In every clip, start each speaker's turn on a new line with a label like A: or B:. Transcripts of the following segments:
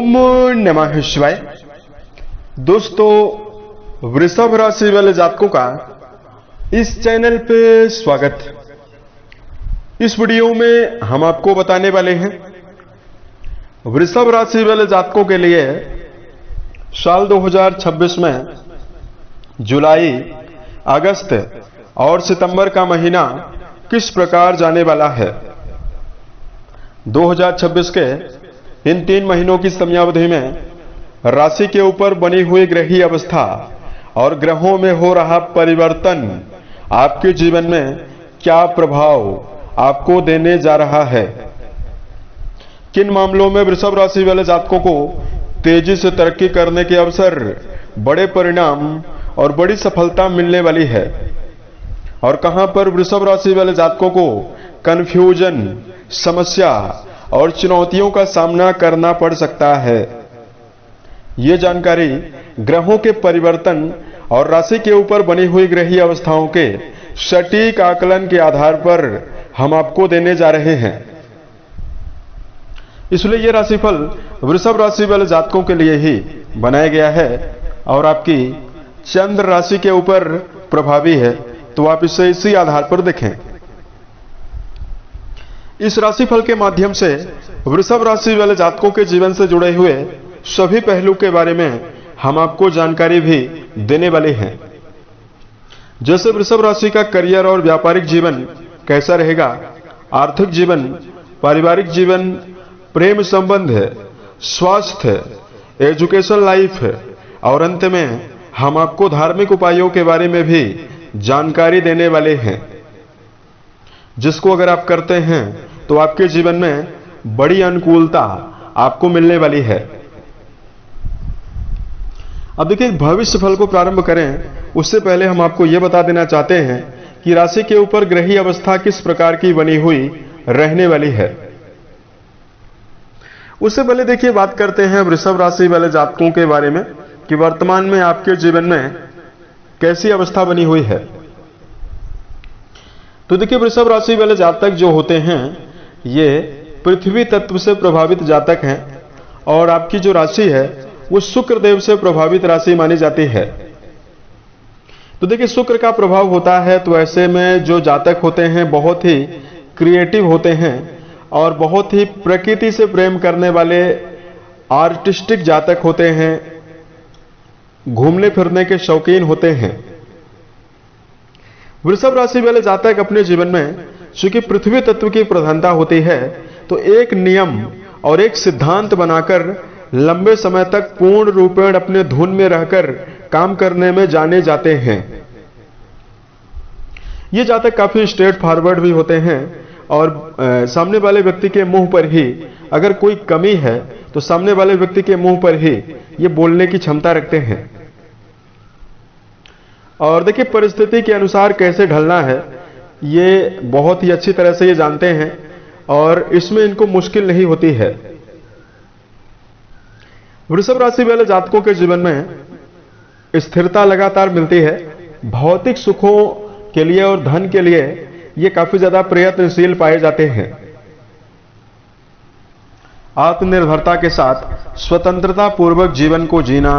A: ओम नमः शिवाय। दोस्तों, वृषभ राशि वाले जातकों का इस चैनल पे स्वागत। इस वीडियो में हम आपको बताने वाले हैं वृषभ राशि वाले जातकों के लिए साल 2026 में जुलाई, अगस्त और सितंबर का महीना किस प्रकार जाने वाला है। 2026 के इन 3 महीनों की समयावधि में राशि के ऊपर बनी हुई ग्रहीय अवस्था और ग्रहों में हो रहा परिवर्तन आपके जीवन में क्या प्रभाव आपको देने जा रहा है। किन मामलों में वृषभ राशि वाले जातकों को तेजी से तरक्की करने के अवसर, बड़े परिणाम और बड़ी सफलता मिलने वाली है, और कहां पर वृषभ राशि वाले जातकों को कंफ्यूजन, समस्या और चुनौतियों का सामना करना पड़ सकता है। ये जानकारी ग्रहों के परिवर्तन और राशि के ऊपर बनी हुई ग्रहीय अवस्थाओं के सटीक आकलन के आधार पर हम आपको देने जा रहे हैं। इसलिए यह राशिफल वृषभ राशि वाले जातकों के लिए ही बनाया गया है और आपकी चंद्र राशि के ऊपर प्रभावी है, तो आप इसे इसी आधार पर देखें। इस राशिफल के माध्यम से वृषभ राशि वाले जातकों के जीवन से जुड़े हुए सभी पहलू के बारे में हम आपको जानकारी भी देने वाले हैं। जैसे वृषभ राशि का करियर और व्यापारिक जीवन कैसा रहेगा, आर्थिक जीवन, पारिवारिक जीवन, प्रेम संबंध, स्वास्थ्य, एजुकेशन लाइफ, और अंत में हम आपको धार्मिक उपायों के बारे में भी जानकारी देने वाले हैं, जिसको अगर आप करते हैं तो आपके जीवन में बड़ी अनुकूलता आपको मिलने वाली है। अब देखिए, भविष्य फल को प्रारंभ करें उससे पहले हम आपको यह बता देना चाहते हैं कि राशि के ऊपर ग्रहीय अवस्था किस प्रकार की बनी हुई रहने वाली है। उससे पहले देखिए, बात करते हैं वृषभ राशि वाले जातकों के बारे में कि वर्तमान में आपके जीवन में कैसी अवस्था बनी हुई है। तो देखिए, वृषभ राशि वाले जातक जो होते हैं ये पृथ्वी तत्व से प्रभावित जातक हैं, और आपकी जो राशि है वो शुक्र देव से प्रभावित राशि मानी जाती है। तो देखिए, शुक्र का प्रभाव होता है, तो ऐसे में जो जातक होते हैं बहुत ही क्रिएटिव होते हैं और बहुत ही प्रकृति से प्रेम करने वाले आर्टिस्टिक जातक होते हैं, घूमने फिरने के शौकीन होते हैं। वृषभ राशि वाले जातक अपने जीवन में चूंकि पृथ्वी तत्व की प्रधानता होती है, तो एक नियम और एक सिद्धांत बनाकर लंबे समय तक पूर्ण रूपेण अपने धुन में रहकर काम करने में जाने जाते हैं। ये जातक काफी स्ट्रेट फॉरवर्ड भी होते हैं और सामने वाले व्यक्ति के मुंह पर ही अगर कोई कमी है तो सामने वाले व्यक्ति के मुंह पर ही ये बोलने की क्षमता रखते हैं। और देखिए, परिस्थिति के अनुसार कैसे ढलना है ये बहुत ही अच्छी तरह से ये जानते हैं और इसमें इनको मुश्किल नहीं होती है। वृषभ राशि वाले जातकों के जीवन में स्थिरता लगातार मिलती है। भौतिक सुखों के लिए और धन के लिए ये काफी ज्यादा प्रयत्नशील पाए जाते हैं। आत्मनिर्भरता के साथ स्वतंत्रता पूर्वक जीवन को जीना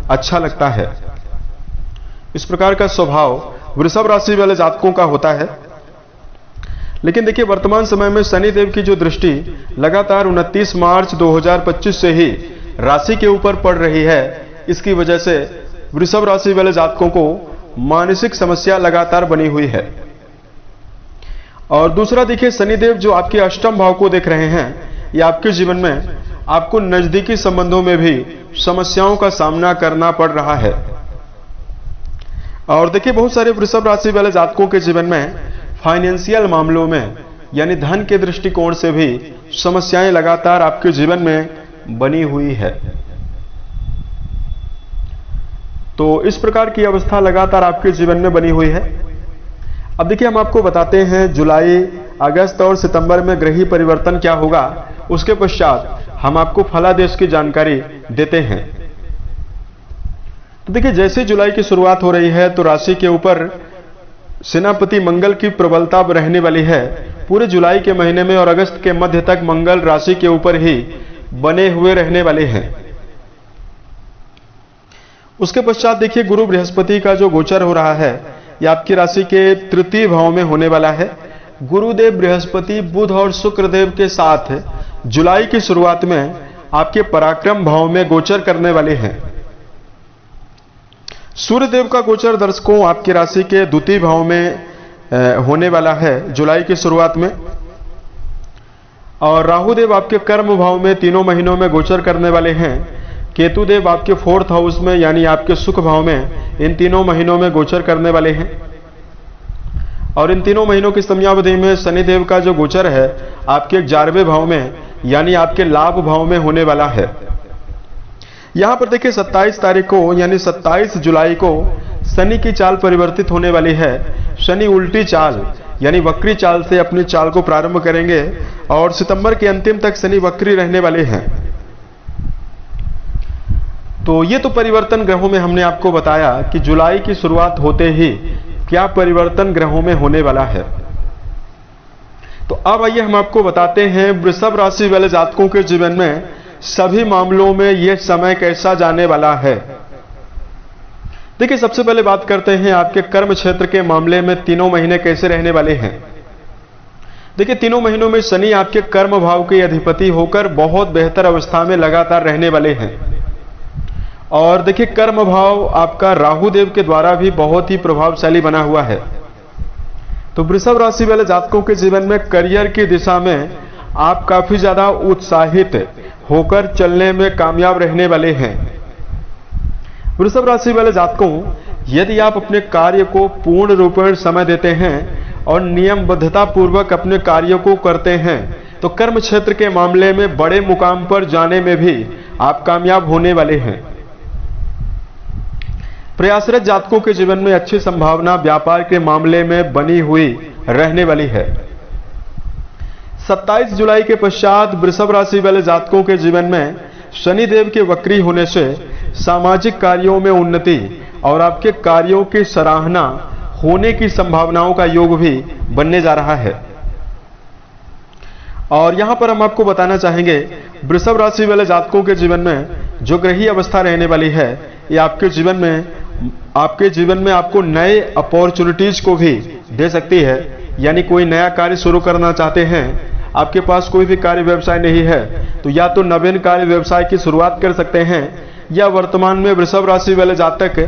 A: अच्छा लगता है। इस प्रकार का स्वभाव वृषभ राशि वाले जातकों का होता है। लेकिन देखिए, वर्तमान समय में शनि देव की जो दृष्टि लगातार 29 मार्च 2025 से ही राशि के ऊपर पड़ रही है, इसकी वजह से वृषभ राशि वाले जातकों को मानसिक समस्या लगातार बनी हुई है। और दूसरा देखिए, शनिदेव जो आपके अष्टम भाव को देख रहे हैं, ये आपके जीवन में आपको नजदीकी संबंधों में भी समस्याओं का सामना करना पड़ रहा है। और देखिए, बहुत सारे वृषभ राशि वाले जातकों के जीवन में फाइनेंशियल मामलों में यानी धन के दृष्टिकोण से भी समस्याएं लगातार आपके जीवन में बनी हुई है। तो इस प्रकार की अवस्था लगातार आपके जीवन में बनी हुई है। अब देखिए, हम आपको बताते हैं जुलाई, अगस्त और सितंबर में ग्रहीय परिवर्तन क्या होगा। उसके पश्चात हम आपको फलादेश की जानकारी देते हैं। तो देखिए, जैसे जुलाई की शुरुआत हो रही है तो राशि के ऊपर सेनापति मंगल की प्रबलता रहने वाली है। पूरे जुलाई के महीने में और अगस्त के मध्य तक मंगल राशि के ऊपर ही बने हुए रहने वाले हैं। उसके पश्चात देखिए गुरु बृहस्पति का जो गोचर हो रहा है यह आपकी राशि के तृतीय भाव में होने वाला है। गुरुदेव बृहस्पति बुध और शुक्रदेव के साथ जुलाई की शुरुआत में आपके पराक्रम भाव में गोचर करने वाले हैं। सूर्यदेव का गोचर दर्शकों आपकी राशि के द्वितीय भाव में होने वाला है जुलाई की शुरुआत में, और राहुदेव आपके कर्म भाव में तीनों महीनों में गोचर करने वाले हैं। केतुदेव आपके फोर्थ हाउस में यानी आपके सुख भाव में इन तीनों महीनों में गोचर करने वाले हैं। और इन तीनों महीनों की समयावधि में शनिदेव का जो गोचर है आपके 11वें भाव में यानी आपके लाभ भाव में होने वाला है। यहां पर देखिए 27 तारीख को यानी 27 जुलाई को शनि की चाल परिवर्तित होने वाली है। शनि उल्टी चाल यानी वक्री चाल से अपनी चाल को प्रारंभ करेंगे और सितंबर के अंतिम तक शनि वक्री रहने वाले हैं। तो ये तो परिवर्तन ग्रहों में हमने आपको बताया कि जुलाई की शुरुआत होते ही क्या परिवर्तन ग्रहों में होने वाला है। तो अब आइए हम आपको बताते हैं वृषभ राशि वाले जातकों के जीवन में सभी मामलों में यह समय कैसा जाने वाला है। देखिए सबसे पहले बात करते हैं आपके कर्म क्षेत्र के मामले में तीनों महीने कैसे रहने वाले हैं। देखिए तीनों महीनों में शनि आपके कर्म भाव के अधिपति होकर बहुत बेहतर अवस्था में लगातार रहने वाले हैं। और देखिए कर्म भाव आपका राहुदेव के द्वारा भी बहुत ही प्रभावशाली बना हुआ है। तो वृषभ राशि वाले जातकों के जीवन में करियर की दिशा में आप काफी ज्यादा उत्साहित होकर चलने में कामयाब रहने वाले हैं। वृषभ राशि वाले जातकों, यदि आप अपने कार्य को पूर्ण रूपेण समय देते हैं और नियमबद्धता पूर्वक अपने कार्यों को करते हैं तो कर्म क्षेत्र के मामले में बड़े मुकाम पर जाने में भी आप कामयाब होने वाले हैं। प्रयासरत जातकों के जीवन में अच्छी संभावना व्यापार के मामले में बनी हुई रहने वाली है। 27 जुलाई के पश्चात वृषभ राशि वाले जातकों के जीवन में शनिदेव के वक्री होने से सामाजिक कार्यों में उन्नति और आपके कार्यों की सराहना होने की संभावनाओं का योग भी बनने जा रहा है। और यहां पर हम आपको बताना चाहेंगे वृषभ राशि वाले जातकों के जीवन में जो ग्रही अवस्था रहने वाली है ये आपके जीवन में आपको नए अपॉर्चुनिटीज को भी दे सकती है। यानी कोई नया कार्य शुरू करना चाहते हैं, आपके पास कोई भी कार्य व्यवसाय नहीं है तो या तो नवीन कार्य व्यवसाय की शुरुआत कर सकते हैं, या वर्तमान में वृषभ राशि वाले जातक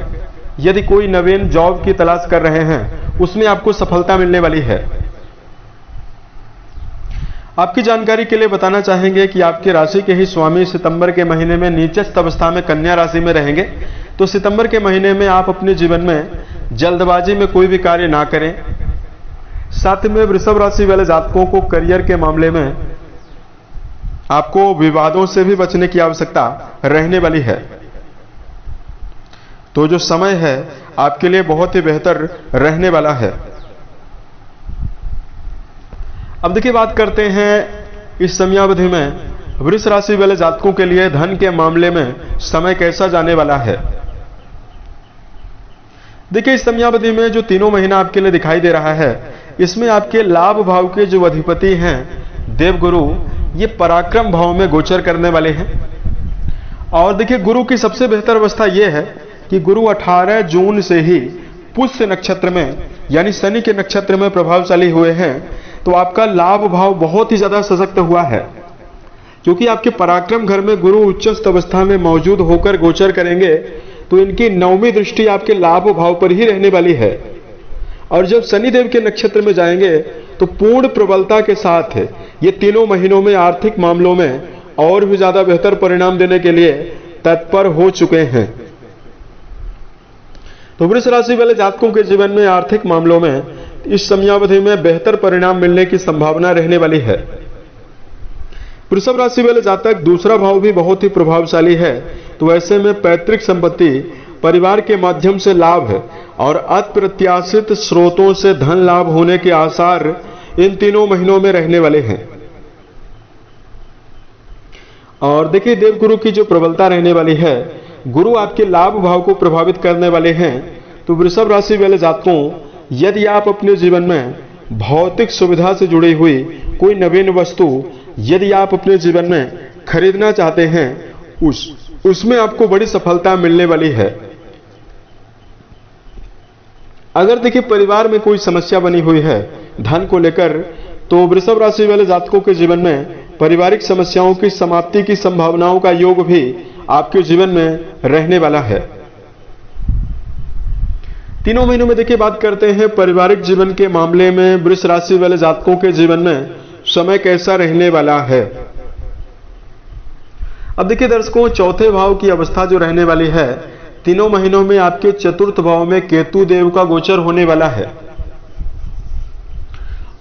A: यदि कोई नवीन जॉब की तलाश कर रहे हैं उसमें आपको सफलता मिलने वाली है। आपकी जानकारी के लिए बताना चाहेंगे कि आपकी राशि के ही स्वामी सितंबर के महीने में नीचस्थ अवस्था में कन्या राशि में रहेंगे। तो सितंबर के महीने में आप अपने जीवन में जल्दबाजी में कोई भी कार्य ना करें। साथ में वृषभ राशि वाले जातकों को करियर के मामले में आपको विवादों से भी बचने की आवश्यकता रहने वाली है। तो जो समय है आपके लिए बहुत ही बेहतर रहने वाला है। अब देखिए बात करते हैं इस समयावधि में वृष राशि वाले जातकों के लिए धन के मामले में समय कैसा जाने वाला है। देखिए इस समयावधि में जो तीनों महीना आपके लिए दिखाई दे रहा है इसमें आपके लाभ भाव के जो अधिपति हैं देवगुरु ये पराक्रम भाव में गोचर करने वाले हैं। और देखिए गुरु की सबसे बेहतर अवस्था यह है कि गुरु 18 जून से ही पुष्य नक्षत्र में यानी शनि के नक्षत्र में प्रभावशाली हुए हैं। तो आपका लाभ भाव बहुत ही ज्यादा सशक्त हुआ है क्योंकि आपके पराक्रम घर में गुरु उच्चस्थ अवस्था में मौजूद होकर गोचर करेंगे तो इनकी नौवीं दृष्टि आपके लाभ भाव पर ही रहने वाली है। और जब शनिदेव के नक्षत्र में जाएंगे तो पूर्ण प्रबलता के साथ ये तीनों महीनों में आर्थिक मामलों में और भी ज्यादा बेहतर परिणाम देने के लिए तत्पर हो चुके हैं। तो वृष राशि वाले जातकों के जीवन में आर्थिक मामलों में इस समयावधि में बेहतर परिणाम मिलने की संभावना रहने वाली है। वृषभ राशि वाले जातक दूसरा भाव भी बहुत ही प्रभावशाली है। तो ऐसे में पैतृक संपत्ति परिवार के माध्यम से लाभ और अप्रत्याशित स्रोतों से धन लाभ होने के आसार इन तीनों महीनों में रहने वाले हैं। और देखिए देवगुरु की जो प्रबलता रहने वाली है, गुरु आपके लाभ भाव को प्रभावित करने वाले हैं। तो वृषभ राशि वाले जातकों, यदि आप अपने जीवन में भौतिक सुविधा से जुड़ी हुई कोई नवीन वस्तु यदि आप अपने जीवन में खरीदना चाहते हैं उसमें आपको बड़ी सफलता मिलने वाली है। अगर देखिए परिवार में कोई समस्या बनी हुई है धन को लेकर, तो वृषभ राशि वाले जातकों के जीवन में पारिवारिक समस्याओं की समाप्ति की संभावनाओं का योग भी आपके जीवन में रहने वाला है। तीनों महीनों में देखिए बात करते हैं पारिवारिक जीवन के मामले में वृष राशि वाले जातकों के जीवन में समय कैसा रहने वाला है। अब देखिए दर्शकों, चौथे भाव की अवस्था जो रहने वाली है, तीनों महीनों में आपके चतुर्थ भाव में केतु देव का गोचर होने वाला है।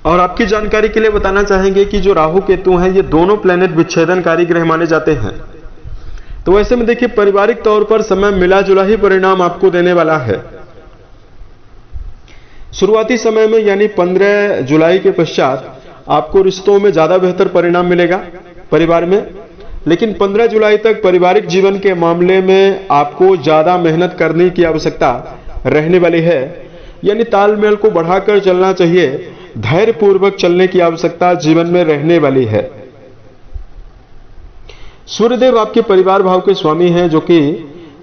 A: और आपकी जानकारी के लिए बताना चाहेंगे कि जो राहु केतु हैं, ये दोनों प्लेनेट विच्छेदनकारी ग्रह माने जाते हैं। तो ऐसे में देखिए पारिवारिक तौर पर समय मिला जुला ही परिणाम आपको देने वाला है। शुरुआती समय में यानी 15 जुलाई के पश्चात आपको रिश्तों में ज्यादा बेहतर परिणाम मिलेगा परिवार में, लेकिन 15 जुलाई तक पारिवारिक जीवन के मामले में आपको ज्यादा मेहनत करने की आवश्यकता रहने वाली है। यानी तालमेल को बढ़ाकर चलना चाहिए, धैर्यपूर्वक चलने की आवश्यकता जीवन में रहने वाली है। सूर्यदेव आपके परिवार भाव के स्वामी हैं, जो कि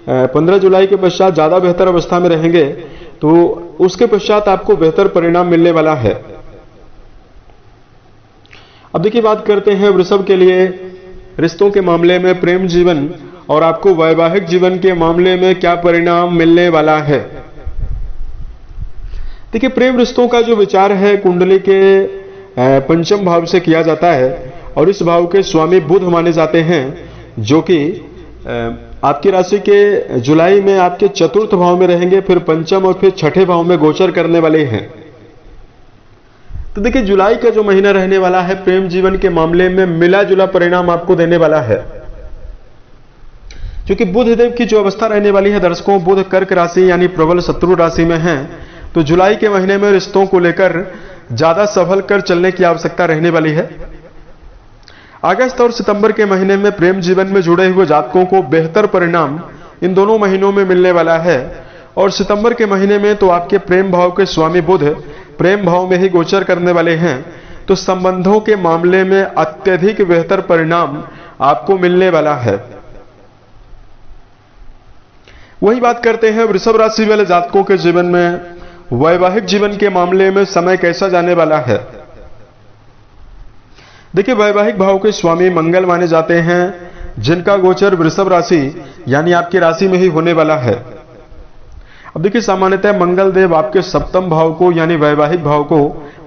A: 15 जुलाई के पश्चात ज्यादा बेहतर अवस्था में रहेंगे, तो उसके पश्चात आपको बेहतर परिणाम मिलने वाला है। अब देखिए बात करते हैं वृषभ के लिए रिश्तों के मामले में प्रेम जीवन और आपको वैवाहिक जीवन के मामले में क्या परिणाम मिलने वाला है। देखिए प्रेम रिश्तों का जो विचार है कुंडली के पंचम भाव से किया जाता है और इस भाव के स्वामी बुध माने जाते हैं, जो कि आपकी राशि के जुलाई में आपके चतुर्थ भाव में रहेंगे, फिर पंचम और फिर छठे भाव में गोचर करने वाले हैं। तो देखिए जुलाई का जो महीना रहने वाला है प्रेम जीवन के मामले में मिला जुला परिणाम आपको देने वाला है, क्योंकि बुध देव की जो अवस्था रहने वाली है दर्शकों, बुध कर्क राशि यानी प्रबल शत्रु राशि में है, तो जुलाई के महीने में रिश्तों को लेकर ज्यादा संभल कर चलने की आवश्यकता रहने वाली है। अगस्त और सितंबर के महीने में प्रेम जीवन में जुड़े हुए जातकों को बेहतर परिणाम इन दोनों महीनों में मिलने वाला है। और सितंबर के महीने में तो आपके प्रेम भाव के स्वामी बुध प्रेम भाव में ही गोचर करने वाले हैं, तो संबंधों के मामले में अत्यधिक बेहतर परिणाम आपको मिलने वाला है। वही बात करते हैं वृषभ राशि वाले जातकों के जीवन में वैवाहिक जीवन के मामले में समय कैसा जाने वाला है। देखिए वैवाहिक भाव के स्वामी मंगल माने जाते हैं, जिनका गोचर वृषभ राशि यानी आपकी राशि में ही होने वाला है। अब देखिए सामान्यतः मंगल देव आपके सप्तम भाव को यानी वैवाहिक भाव को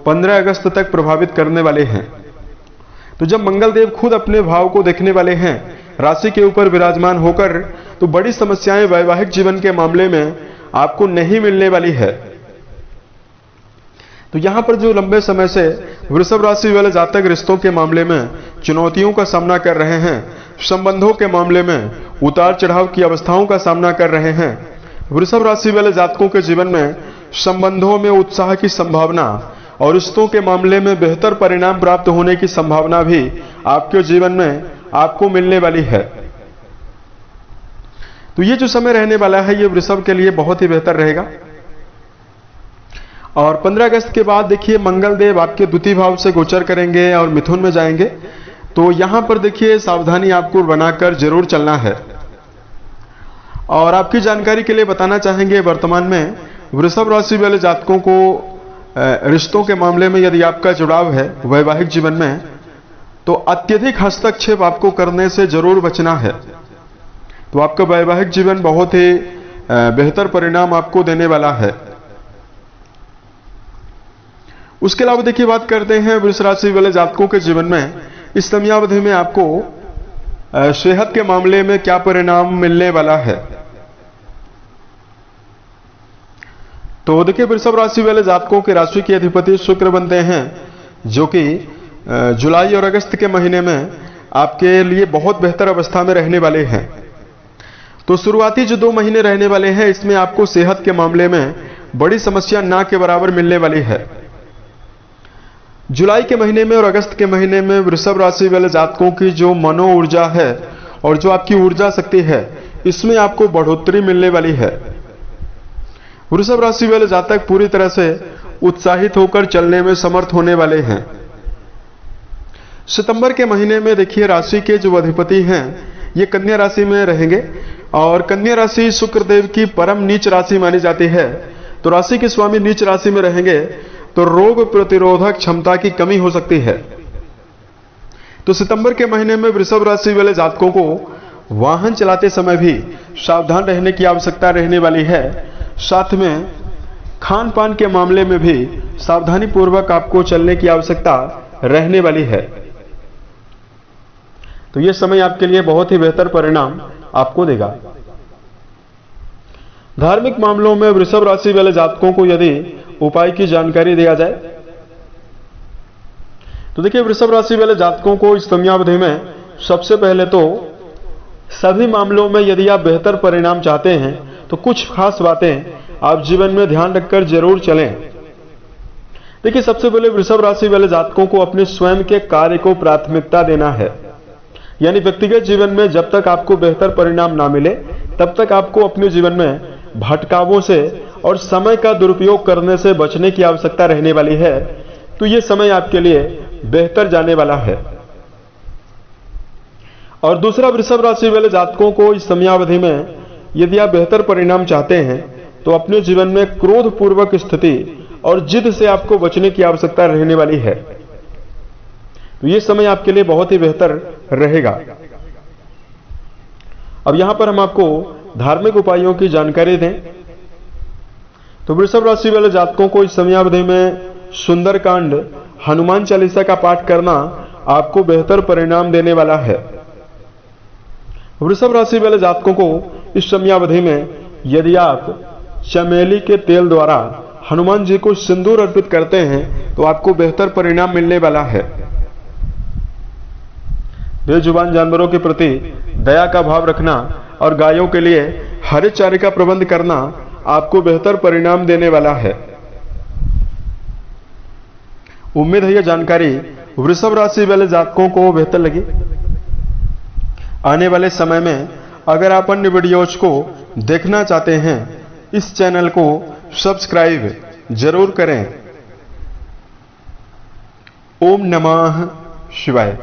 A: 15 अगस्त तक प्रभावित करने वाले हैं। तो जब मंगल देव खुद अपने भाव को देखने वाले हैं राशि के ऊपर विराजमान होकर, तो बड़ी समस्याएं वैवाहिक जीवन के मामले में आपको नहीं मिलने वाली है। तो यहां पर जो लंबे समय से वृषभ राशि वाले जातक रिश्तों के मामले में चुनौतियों का सामना कर रहे हैं, संबंधों के मामले में उतार चढ़ाव की अवस्थाओं का सामना कर रहे हैं, वृषभ राशि वाले जातकों के जीवन में संबंधों में उत्साह की संभावना और रिश्तों के मामले में बेहतर परिणाम प्राप्त होने की संभावना भी आपके जीवन में आपको मिलने वाली है। तो ये जो समय रहने वाला है ये वृषभ के लिए बहुत ही बेहतर रहेगा। और 15 अगस्त के बाद देखिए मंगल देव आपके द्वितीय भाव से गोचर करेंगे और मिथुन में जाएंगे। तो यहां पर देखिए सावधानी आपको बनाकर जरूर चलना है। और आपकी जानकारी के लिए बताना चाहेंगे वर्तमान में वृषभ राशि वाले जातकों को रिश्तों के मामले में यदि आपका जुड़ाव है वैवाहिक जीवन में, तो अत्यधिक हस्तक्षेप आपको करने से जरूर बचना है। तो आपका वैवाहिक जीवन बहुत ही बेहतर परिणाम आपको देने वाला है। उसके अलावा देखिए बात करते हैं वृष राशि वाले जातकों के जीवन में इस समयावधि में आपको सेहत के मामले में क्या परिणाम मिलने वाला है। तो देखिए वृषभ राशि वाले जातकों के राशि के अधिपति शुक्र बनते हैं, जो कि जुलाई और अगस्त के महीने में आपके लिए बहुत बेहतर अवस्था में रहने वाले हैं। तो शुरुआती जो 2 महीने रहने वाले हैं इसमें आपको सेहत के मामले में बड़ी समस्या ना के बराबर मिलने वाली है। जुलाई के महीने में और अगस्त के महीने में वृषभ राशि वाले जातकों की जो मनो ऊर्जा है और जो आपकी ऊर्जा शक्ति है इसमें आपको बढ़ोतरी मिलने वाली है। वृषभ राशि वाले जातक पूरी तरह से उत्साहित होकर चलने में समर्थ होने वाले हैं। सितंबर के महीने में देखिए राशि के जो अधिपति हैं ये कन्या राशि में रहेंगे और कन्या राशि शुक्रदेव की परम नीच राशि मानी जाती है। तो राशि के स्वामी नीच राशि में रहेंगे तो रोग प्रतिरोधक क्षमता की कमी हो सकती है। तो सितंबर के महीने में वृषभ राशि वाले जातकों को वाहन चलाते समय भी सावधान रहने की आवश्यकता रहने वाली है। साथ में खान पान के मामले में भी सावधानी पूर्वक आपको चलने की आवश्यकता रहने वाली है। तो यह समय आपके लिए बहुत ही बेहतर परिणाम आपको देगा। धार्मिक मामलों में वृषभ राशि वाले जातकों को यदि उपाय की जानकारी दिया जाए तो देखिए वृषभ राशि वाले जातकों को इस समयावधि में सबसे पहले तो सभी मामलों में यदि आप बेहतर परिणाम चाहते हैं तो कुछ खास बातें आप जीवन में ध्यान रखकर जरूर चलें। देखिए सबसे पहले वृषभ राशि वाले जातकों को अपने स्वयं के कार्य को प्राथमिकता देना है। यानी व्यक्तिगत जीवन में जब तक आपको बेहतर परिणाम ना मिले तब तक आपको अपने जीवन में भटकावों से और समय का दुरुपयोग करने से बचने की आवश्यकता रहने वाली है। तो यह समय आपके लिए बेहतर जाने वाला है। और दूसरा, वृषभ राशि वाले जातकों को इस समयावधि में यदि आप बेहतर परिणाम चाहते हैं तो अपने जीवन में क्रोध पूर्वक स्थिति और जिद से आपको बचने की आवश्यकता रहने वाली है। तो यह समय आपके लिए बहुत ही बेहतर रहेगा। अब यहां पर हम आपको धार्मिक उपायों की जानकारी दें तो वृषभ राशि वाले जातकों को इस समयावधि में सुंदरकांड, हनुमान चालीसा का पाठ करना आपको बेहतर परिणाम देने वाला है। वृषभ राशि वाले जातकों को इस समयावधि में यदि आप चमेली के तेल द्वारा हनुमान जी को सिंदूर अर्पित करते हैं तो आपको बेहतर परिणाम मिलने वाला है। बेजुबान जानवरों के प्रति दया का भाव रखना और गायों के लिए हरे चारे का प्रबंध करना आपको बेहतर परिणाम देने वाला है। उम्मीद है यह जानकारी वृषभ राशि वाले जातकों को बेहतर लगी। आने वाले समय में अगर आप अन्य वीडियोज को देखना चाहते हैं इस चैनल को सब्सक्राइब जरूर करें। ओम नमः शिवाय।